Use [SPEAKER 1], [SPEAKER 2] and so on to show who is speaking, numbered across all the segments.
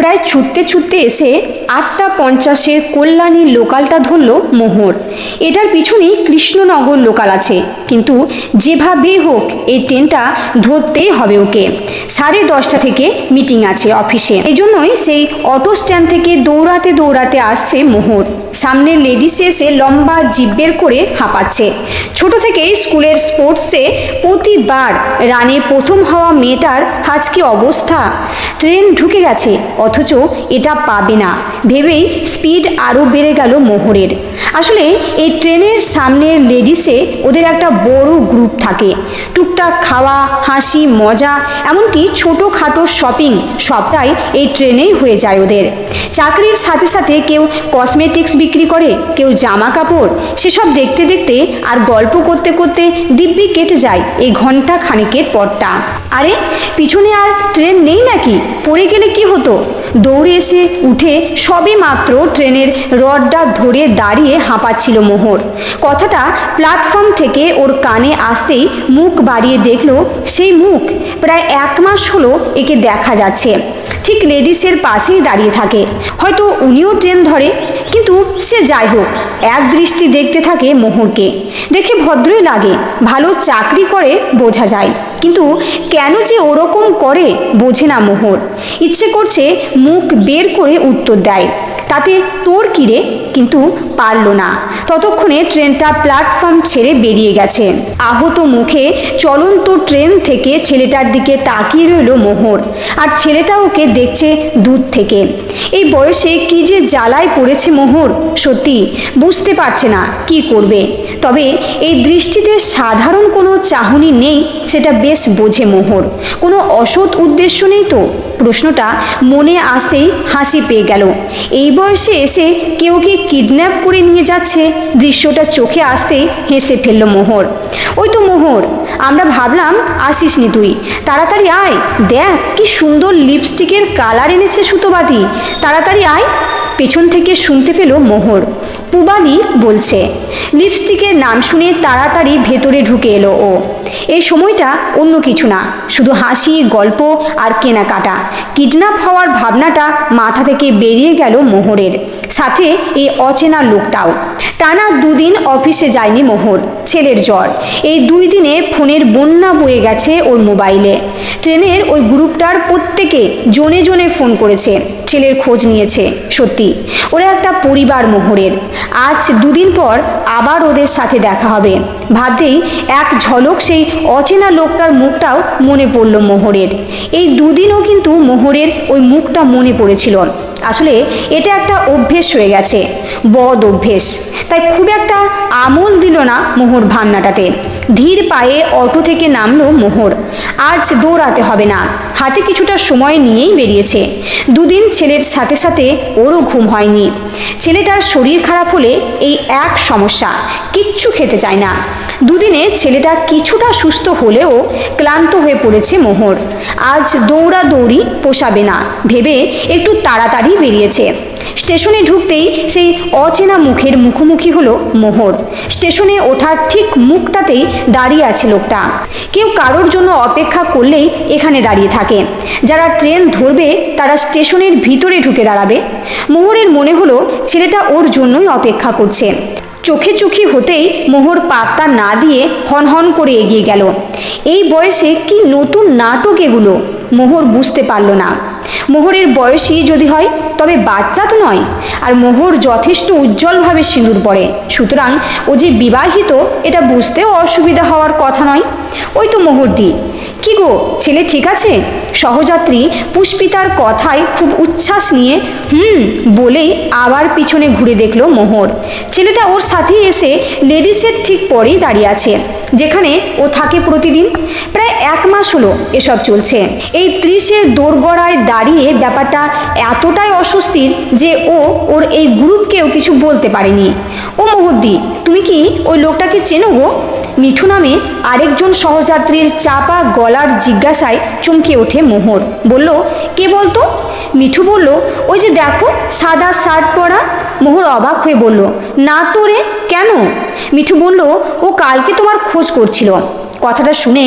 [SPEAKER 1] প্রায় ছুটতে ছুটতে এসে 8:50-এর কল্যাণী লোকালটা ধরল মোহর। এটার পিছনেই কৃষ্ণনগর লোকাল আছে, কিন্তু যেভাবে হোক এই ট্রেনটা ধরতেই হবে ওকে। 10:30 থেকে মিটিং আছে অফিসে, এই জন্যই সেই অটো স্ট্যান্ড থেকে দৌড়াতে দৌড়াতে আসছে মোহর। সামনে লেডিস এসে লম্বা জিভ বের করে হাঁপাচ্ছে। ছোট থেকেই স্কুলের স্পোর্টসে প্রতিবার রানে প্রথম হওয়া মেয়েটার আজ কি অবস্থা। ট্রেন ঢুকে গেছে, অথচ এটা পাবে না ভেবেই স্পিড আরও বেড়ে গেল মোহরের। আসলে এই ট্রেনের সামনের লেডিসে ওদের একটা বড় গ্রুপ থাকে। টুকটাক খাওয়া, হাসি, মজা, এমনকি ছোটোখাটো শপিং সবটাই এই ট্রেনেই হয়ে যায় ওদের। চাকরির সাথে সাথে কেউ কসমেটিক্স বিক্রি করে, কেউ জামা কাপড়। সেসব দেখতে দেখতে আর গল্প করতে করতে দিব্যি কেটে যায় এই ঘন্টা খানেকের পরটা। আরে পিছনে আর ট্রেন নেই নাকি? পড়ে গেলে কি হতো? দৌড়ে এসে উঠে সবে মাত্র ট্রেনের রডটা ধরে দাঁড়িয়ে হাঁপাচ্ছিল মোহর। কথাটা প্ল্যাটফর্ম থেকে ওর কানে আসতেই মুখ বাড়িয়ে দেখলো সেই মুখ। প্রায় 1 মাস হলো একে দেখা যাচ্ছে। ঠিক লেডিসের পাশেই দাঁড়িয়ে থাকে। হয়তো উনিও ট্রেন ধরে, কিন্তু সে যাই হোক এক দৃষ্টি দেখতে থাকে মোহরকে। দেখে ভদ্রই লাগে, ভালো চাকরি করে বোঝা যায়, কিন্তু কেন যে ওরকম করে বোঝে না মোহর। ইচ্ছে করছে মুখ বের করে উত্তর দেয়, তাতে তোর কিরে, কিন্তু পারল না। ততক্ষণে ট্রেনটা প্ল্যাটফর্ম ছেড়ে বেরিয়ে গেছে। আহত মুখে চলন্ত ট্রেন থেকে ছেলেটার দিকে তাকিয়ে রইল মোহর, আর ছেলেটা ওকে দেখছে দূর থেকে। এই বয়সে কি যে জ্বালায় পড়েছে মোহর, সত্যি বুঝতে পারছে না কি করবে। তবে এই দৃষ্টিতে সাধারণ কোনো চাহনি নেই, সেটা বেশ বোঝে মোহর। কোনো অসৎ উদ্দেশ্য নেই তো? প্রশ্নটা মনে আসতেই হাসি পেয়ে গেল। এই বয়সে এসে কেউ কি কিডন্যাপ করে নিয়ে যাচ্ছে, দৃশ্যটা চোখে আসতেই হেসে ফেলল মোহর। ওই তো মোহর, আমরা ভাবলাম আসিসনি তুই, তাড়াতাড়ি আয়, দেখ কি সুন্দর লিপস্টিকের কালার এনেছে সুতোবাদি, তাড়াতাড়ি আয়। পেছন থেকে শুনতে পেল মোহর পুবালি বলছে। লিপস্টিকের নাম শুনে তাড়াতাড়ি ভেতরে ঢুকে এলো ও। এই সময়টা অন্য কিছু না, শুধু হাসি, গল্প আর কেনাকাটা। কিডন্যাপ হওয়ার ভাবনাটা মাথা থেকে বেরিয়ে গেল মোহরের, সাথে এই অচেনা লোকটাও। টানা 2 দিন অফিসে যায়নি মোহর, ছেলের জ্বর। এই 2 দিনে ফোনের বন্যা বয়ে গেছে ওর মোবাইলে। ট্রেনের ওই গ্রুপটার প্রত্যেকে জনে জনে ফোন করেছে, ছেলের খোঁজ নিয়েছে। সত্যি ওরা একটা পরিবার মোহরের। আজ 2 দিন পর আবার ওদের সাথে দেখা হবে ভাবতেই এক ঝলক সেই অচেনা লোকটার মুখটাও মনে পড়ল মোহরের। এই 2 দিনও কিন্তু মোহরের ওই মুখটা মনে পড়েছিল। আসলে এটা একটা অভ্যেস হয়ে গেছে, বদ অভ্যেস, তাই খুব একটা আমল দিল না মোহর ভাবনাটাতে। ধীর পায়ে অটো থেকে নামলো মোহর। আজ দৌড়াতে হবে না, হাতে কিছুটা সময় নিয়েই বেরিয়েছে। 2 দিন ছেলের সাথে সাথে ওরও ঘুম হয়নি। ছেলেটার শরীর খারাপ হলে এই এক সমস্যা, কিচ্ছু খেতে চায় না। 2 দিনে ছেলেটা কিছুটা সুস্থ হলেও ক্লান্ত হয়ে পড়েছে মোহর। আজ দৌড়াদৌড়ি পোষাবে না ভেবে একটু তাড়াতাড়ি বেরিয়েছে। স্টেশনে ঢুকতেই সেই অচেনা মুখের মুখোমুখি হলো মোহর। স্টেশনে ওঠার ঠিক মুখটাতেই দাঁড়িয়ে আছে লোকটা। কেউ কারোর জন্য অপেক্ষা করলেই এখানে দাঁড়িয়ে থাকে। যারা ট্রেন ধরবে তারা স্টেশনের ভিতরে ঢুকে দাঁড়াবে। মোহরের মনে হলো ছেলেটা ওর জন্যই অপেক্ষা করছে। চোখে চোখি হতেই মোহর পাত্তা না দিয়ে হনহন করে এগিয়ে গেল। এই বয়সে কি নতুন নাটক এগুলো, মোহর বুঝতে পারল না। মোহরের বয়সী যদি হয় তবে বাচ্চা তো নয়, আর মোহর যথেষ্ট উজ্জ্বলভাবে সিঁদুর পরে, সুতরাং ও যে বিবাহিত এটা বুঝতেও অসুবিধা হওয়ার কথা নয়। ওই তো মোহরদি। কি গো, ছেলে ঠিক আছে? সহযাত্রী পুষ্পিতার কথায় খুব উচ্ছ্বাস নিয়ে বলেই আবার পিছনে ঘুরে দেখল মোহর। ছেলেটা ওর সাথে এসে লেডিসের ঠিক পরেই দাঁড়িয়ে আছে, যেখানে ও থাকে প্রতিদিন। প্রায় 1 মাস হলো এসব চলছে। এই 30-এর দোরগড়ায় দাঁড়িয়ে ব্যাপারটা এতটাই অস্বস্তির যে ও ওর এই গ্রুপকেও কিছু বলতে পারেনি। ও মোহরদি, তুমি কি ওই লোকটাকে চেনো গো? মিঠু নামে আরেকজন সহযাত্রীর চাপা গলার জিজ্ঞাসায় চমকে ওঠে মোহর। বলল, কে বলতো? মিঠু বলল, ওই যে দেখো সাদা শার্ট পরা। মোহর অবাক হয়ে বলল, না তো রে, কেন? মিঠু বলল, ও কালকে তোমার খোঁজ করছিল। কথাটা শুনে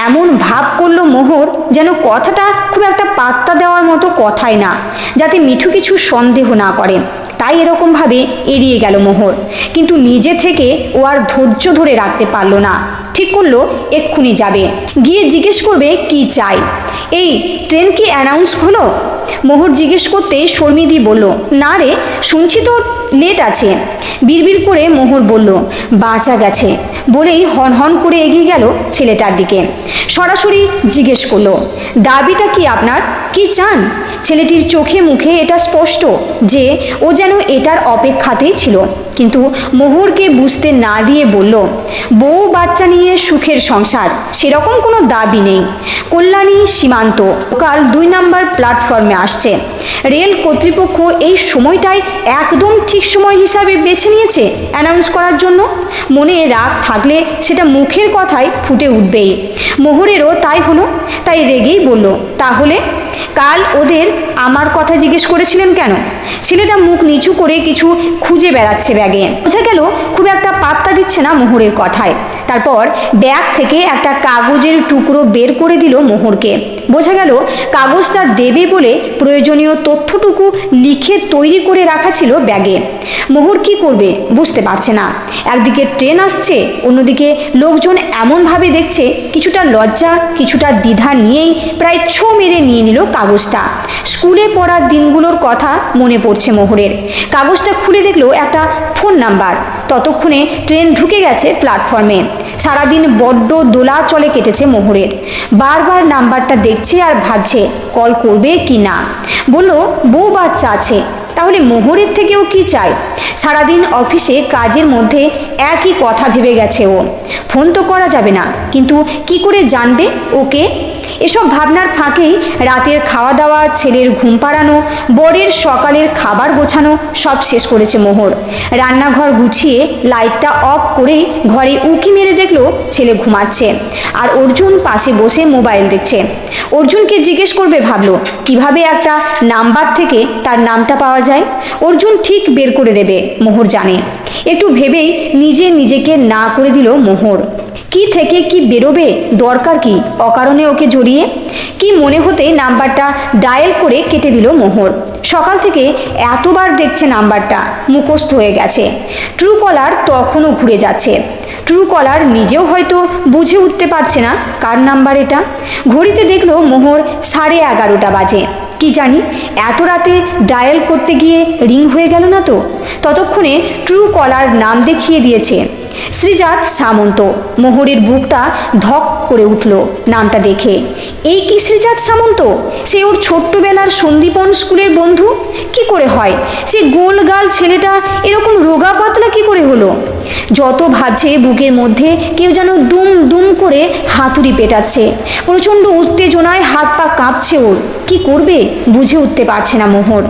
[SPEAKER 1] এমন ভাব করলো মোহর যেন কথাটা খুব একটা পাত্তা দেওয়ার মতো কথাই না, যাতে মিঠু কিছু সন্দেহ না করে। তাই এরকমভাবে এড়িয়ে গেল মোহর। কিন্তু নিজে থেকে ও আর ধৈর্য ধরে রাখতে পারলো না। ঠিক করলো এক্ষুনি যাবে, গিয়ে জিজ্ঞেস করবে কি চাই। এই ট্রেন কি অ্যানাউন্স হলো? মোহর জিজ্ঞেস করতে শর্মিদি বলল, না রে, শুনছি তো লেট আছে। বিড়বিড় করে মোহর বলল, বাঁচা গেছে, বলেই হন হন করে এগিয়ে গেল ছেলেটার দিকে। সরাসরি জিজ্ঞেস করলো, দাবিটা কি আপনার, কি চান? ছেলেটির চোখে মুখে এটা স্পষ্ট যে ও যেন এটার অপেক্ষাতেই ছিল, কিন্তু মোহরকে বুঝতে না দিয়ে বলল, বউ বাচ্চা নিয়ে সুখের সংসার, সেরকম কোনো দাবি নেই। কল্যাণী সীমান্ত লোকাল 2 নম্বর প্ল্যাটফর্মে আসছে। রেল কর্তৃপক্ষ এই সময়টাই একদম ঠিক সময় হিসাবে বেছে নিয়েছে অ্যানাউন্স করার জন্য। মনে রাগ থাকলে সেটা মুখের কথায় ফুটে উঠবেই। মোহরেরও তাই হলো, তাই রেগেই বলল, তাহলে কাল ওদের আমার কথা জিজ্ঞেস করেছিলেন কেন? ছেলেটা মুখ নিচু করে কিছু খুঁজে বেড়াচ্ছে ব্যাগে। বোঝা গেল খুব একটা পাত্তা দিচ্ছে না মোহরের কথায়। তারপর ব্যাগ থেকে একটা কাগজের টুকরো বের করে দিল মোহরকে। বোঝা গেল কাগজটা দেবে বলে প্রয়োজনীয় তথ্যটুকু লিখে তৈরি করে রাখা ছিল ব্যাগে। মোহর কি করবে বুঝতে পারছে না। একদিকে ট্রেন আসছে, অন্যদিকে লোকজন এমনভাবে দেখছে, কিছুটা লজ্জা কিছুটা দ্বিধা নিয়েই প্রায় ছো মেরে নিয়ে নিল কাগজটা। স্কুলে পড়ার দিনগুলোর কথা মনে পড়ছে মোহরের। কাগজটা খুলে দেখলো একটা ফোন নাম্বার। ততক্ষণে ট্রেন ঢুকে গেছে প্ল্যাটফর্মে। সারাদিন বড্ড দোলাচলে কেটেছে মোহরের। বারবার নাম্বারটা দেখছে আর ভাবছে কল করবে কি না। বলল, বউ বাচ্চা আছে, তাহলে মোহরের থেকেও কি চাই? সারাদিন অফিসে কাজের মধ্যে একই কথা ভেবে গেছে ও। ফোন তো করা যাবে না, কিন্তু কি করে জানবে ওকে? এসব ভাবনার ফাঁকেই রাতের খাওয়া দাওয়া, ছেলের ঘুম পাড়ানো, বরের সকালের খাবার গোছানো সব শেষ করেছে মোহর। রান্নাঘর গুছিয়ে লাইটটা অফ করেই ঘরে উঁকি মেরে দেখলো ছেলে ঘুমাচ্ছে, আর অর্জুন পাশে বসে মোবাইল দেখছে। অর্জুনকে জিজ্ঞেস করবে ভাবলো, কিভাবে একটা নাম্বার থেকে তার নামটা পাওয়া যায়। অর্জুন ঠিক বের করে দেবে, মোহর জানে। একটু ভেবেই নিজেকে না করে দিল মোহর। কি থেকে কি বেরোবে, দরকার কি অকারণে ওকে জড়িয়ে? কি মনে হতে নাম্বারটা ডায়াল করে কেটে দিল মোহর। সকাল থেকে এতবার দেখছে নাম্বারটা, মুখস্থ হয়ে গেছে। ট্রু কলার তখনও ঘুরে যাচ্ছে। ট্রু কলার নিজেও হয়তো বুঝে উঠতে পারছে না কার নাম্বার এটা। ঘড়িতে দেখলো মোহর 11:30 বাজে। কি জানি এত রাতে ডায়াল করতে গিয়ে রিং হয়ে গেল না তো? ততক্ষণে ট্রু কলার নাম দেখিয়ে দিয়েছে, শ্রীজাত সামন্ত। মোহরের বুকটা ধক করে উঠল নামটা দেখে। এই কি শ্রীজাত সামন্ত? সে ওর ছোট্টবেলার সন্দীপন স্কুলের বন্ধু। কি করে হয় সে গোলগাল ছেলেটা এরকম রোগা পাতলা কি করে হলো? যত ভাবছে বুকের মধ্যে কেউ যেন দুম দুম করে হাতুড়ি পেটাচ্ছে। প্রচণ্ড উত্তেজনায় হাত পা কাঁপছে ওর। কি করবে বুঝে উঠতে পারছে না মোহর।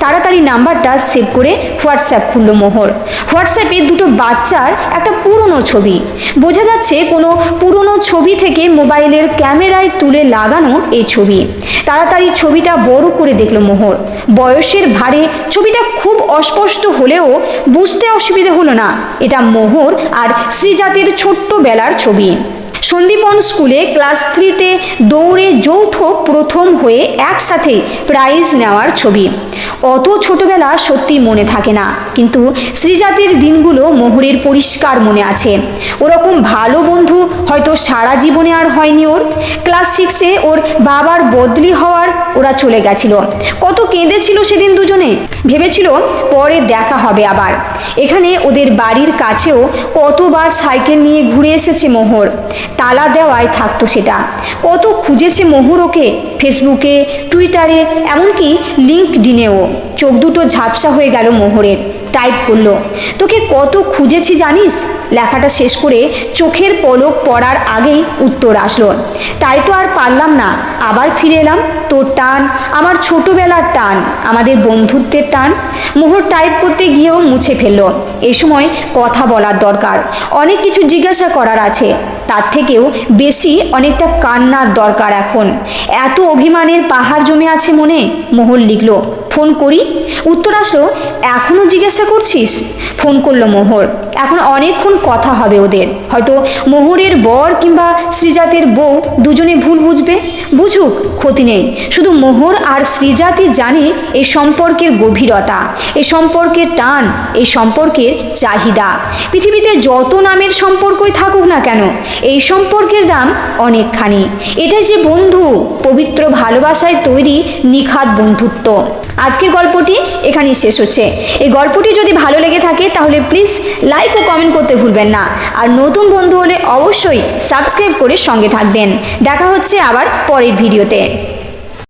[SPEAKER 1] তাড়াতাড়ি নাম্বারটা সেভ করে হোয়াটসঅ্যাপ খুলল মোহর। হোয়াটসঅ্যাপে দুটো বাচ্চার একটা পুরনো ছবি। বোঝা যাচ্ছে কোনো পুরনো ছবি থেকে মোবাইলের ক্যামেরায় তুলে লাগানো এই ছবি। তাড়াতাড়ি ছবিটা বড় করে দেখল মোহর। বয়সের ভারে ছবিটা খুব অস্পষ্ট হলেও বুঝতে অসুবিধে হলো না এটা মোহর আর শ্রীজাতের ছোট্টবেলার ছবি। সন্দীপন স্কুলে ক্লাস 3-তে দৌড়ে যৌথ প্রথম হয়ে একসাথে প্রাইজ নেওয়ার ছবি। অত ছোটবেলা সত্যি মনে থাকে না, কিন্তু শ্রীজাতের দিনগুলো মোহরের পরিষ্কার মনে আছে। ওরকম ভালো বন্ধু হয়তো সারা জীবনে আর হয়নি ওর। ক্লাস 6-এ ওর বাবার বদলি হওয়ার ওরা চলে গেছিল। কত কেঁদেছিল সেদিন দুজনে। ভেবেছিল পরে দেখা হবে আবার। এখানে ওদের বাড়ির কাছেও কতবার সাইকেল নিয়ে ঘুরে এসেছে মোহর। তালা দেওয়ায় থাকতো সেটা। কত খুঁজেছে মোহর ওকে, ফেসবুকে, টুইটারে, এমনকি লিঙ্কডিনেও। চোখ দুটো ঝাপসা হয়ে গেল মোহরের। টাইপ করলো, তোকে কত খুঁজেছি জানিস? লেখাটা শেষ করে চোখের পলক পড়ার আগেই উত্তর আসলো, তাই তো আর পারলাম না, আবার ফিরে এলাম। তোর টান, আমার ছোটবেলার টান, আমাদের বন্ধুত্বের টান। মোহর টাইপ করতে গিয়েও মুছে ফেললো। এই সময় কথা বলার দরকার, অনেক কিছু জিজ্ঞাসা করার আছে। তার থেকেও বেশি অনেকটা কান্নার দরকার এখন। এত অভিমানের পাহাড় জমে আছে মনে। মোহর লিখলো, ফোন করি? উত্তর আসলো, এখনও জিজ্ঞাসা করছিস? ফোন করলো মোহর। এখন অনেকক্ষণ কথা হবে ওদের। হয়তো মোহরের বর কিংবা শ্রীজাতের বউ দুজনে ভুল বুঝবে। বুঝুক, ক্ষতি নেই। শুধু মোহর আর শ্রীজাতই জানে এই সম্পর্কের গভীরতা, এই সম্পর্কের টান, এই সম্পর্কের চাহিদা। পৃথিবীতে যত নামের সম্পর্কই থাকুক না কেন, এই সম্পর্কের দাম অনেকখানি। এটাই যে বন্ধু, পবিত্র ভালোবাসায় তৈরি নিখাদ বন্ধুত্ব। আজকের গল্পটি এখানেই শেষ হচ্ছে। এই গল্পটি যদি ভালো লেগে থাকে তাহলে প্লিজ লাইক ও কমেন্ট করতে ভুলবেন না। আর নতুন বন্ধু হলে অবশ্যই সাবস্ক্রাইব করে সঙ্গে থাকবেন। দেখা হচ্ছে আবার পরের ভিডিওতে।